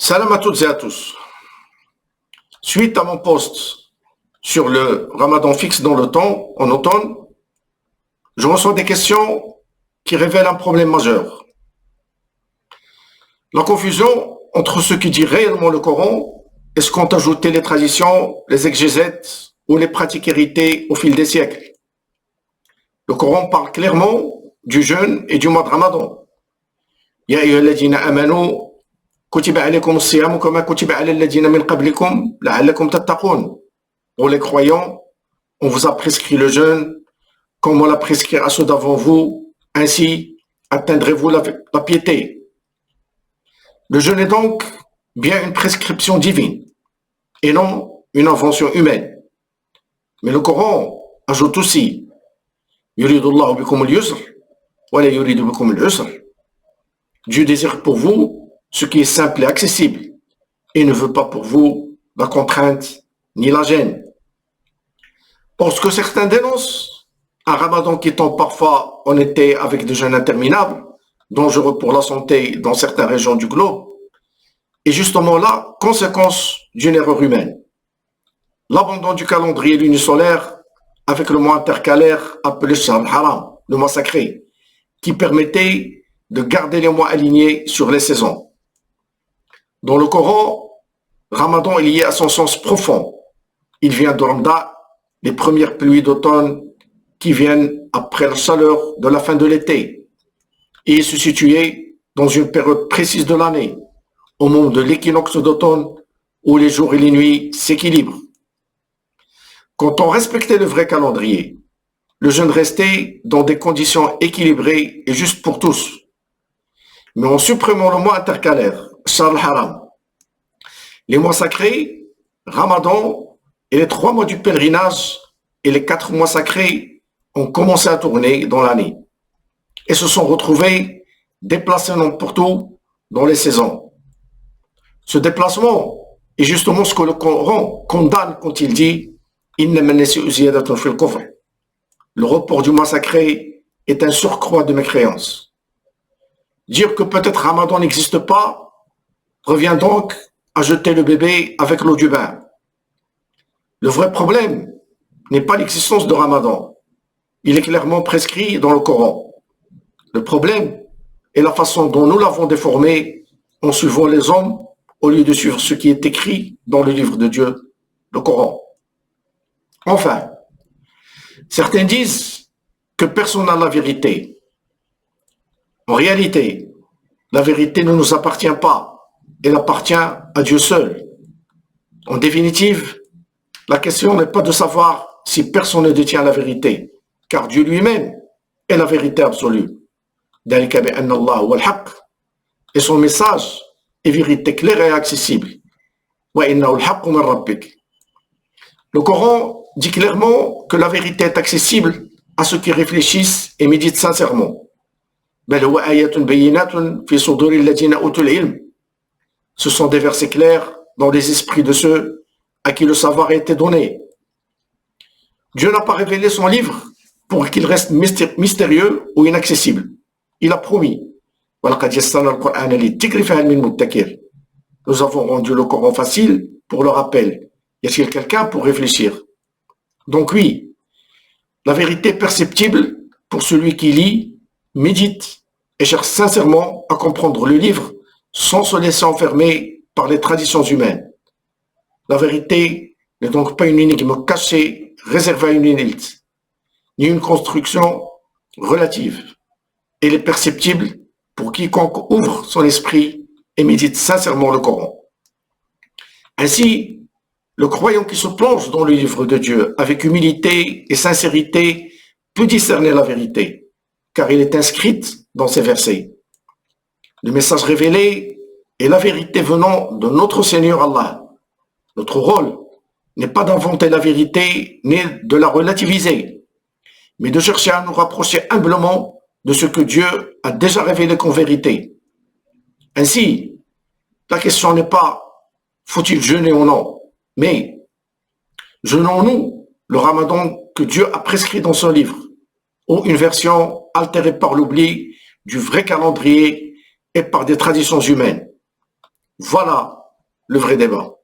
Salam à toutes et à tous. Suite à mon post sur le Ramadan fixe dans le temps, en automne, je reçois des questions qui révèlent un problème majeur. La confusion entre ce qui dit réellement le Coran et ce qu'ont ajouté les traditions, les exégètes ou les pratiques héritées au fil des siècles. Le Coran parle clairement du jeûne et du mois de Ramadan. Ya ayyuhalladhina amanu kutiba alaykum as-siyam kama kutiba ala alladhina min qablikum la'allakum tattaqun. Pour les croyants, on vous a prescrit le jeûne comme on l'a prescrit à ceux d'avant vous, ainsi atteindrez-vous la piété. Le jeûne est donc bien une prescription divine et non une invention humaine. Mais le Coran ajoute aussi Yuridullahu bikum al-yusr wa la yuridu bikum al-usr. Dieu désire pour vous ce qui est simple et accessible et ne veut pas pour vous la contrainte ni la gêne. Or, ce que certains dénoncent, un ramadan qui tombe parfois en été avec des jeûnes interminables, dangereux pour la santé dans certaines régions du globe, est justement la conséquence d'une erreur humaine. L'abandon du calendrier lunisolaire avec le mois intercalaire appelé Shahr al-Haram, le mois sacré, qui permettait de garder les mois alignés sur les saisons. Dans le Coran, Ramadan est lié à son sens profond. Il vient de Ramda, les premières pluies d'automne qui viennent après la chaleur de la fin de l'été, et est se situer dans une période précise de l'année, au moment de l'équinoxe d'automne, où les jours et les nuits s'équilibrent. Quand on respectait le vrai calendrier, le jeûne restait dans des conditions équilibrées et justes pour tous. Mais en supprimant le mois intercalaire, Shahr al-Haram, les mois sacrés, Ramadan et les 3 mois du pèlerinage et les 4 mois sacrés ont commencé à tourner dans l'année et se sont retrouvés déplacés n'importe où dans les saisons. Ce déplacement est justement ce que le Coran condamne quand il dit le report du mois sacré est un surcroît de mécréance. Dire que peut-être Ramadan n'existe pas revient donc à jeter le bébé avec l'eau du bain. Le vrai problème n'est pas l'existence de Ramadan. Il est clairement prescrit dans le Coran. Le problème est la façon dont nous l'avons déformé en suivant les hommes au lieu de suivre ce qui est écrit dans le livre de Dieu, le Coran. Enfin, certains disent que personne n'a la vérité. En réalité, la vérité ne nous appartient pas, elle appartient à Dieu seul. En définitive, la question n'est pas de savoir si personne ne détient la vérité, car Dieu lui-même est la vérité absolue. Et son message est vérité claire et accessible. Le Coran dit clairement que la vérité est accessible à ceux qui réfléchissent et méditent sincèrement. Ce sont des versets clairs dans les esprits de ceux à qui le savoir a été donné. Dieu n'a pas révélé son livre pour qu'il reste mystérieux ou inaccessible. Il a promis. Nous avons rendu le Coran facile pour le rappel. Y a-t-il quelqu'un pour réfléchir? Donc oui, la vérité est perceptible pour celui qui lit, médite et cherche sincèrement à comprendre le livre sans se laisser enfermer par les traditions humaines. La vérité n'est donc pas une énigme cachée, réservée à une élite, ni une construction relative. Elle est perceptible pour quiconque ouvre son esprit et médite sincèrement le Coran. Ainsi, le croyant qui se plonge dans le livre de Dieu avec humilité et sincérité peut discerner la vérité, car elle est inscrite dans ces versets. Le message révélé est la vérité venant de notre Seigneur Allah. Notre rôle n'est pas d'inventer la vérité ni de la relativiser, mais de chercher à nous rapprocher humblement de ce que Dieu a déjà révélé comme vérité. Ainsi, la question n'est pas faut-il jeûner ou non, mais jeûnons-nous le Ramadan que Dieu a prescrit dans son livre, ou une version altérée par l'oubli du vrai calendrier et par des traditions humaines. Voilà le vrai débat.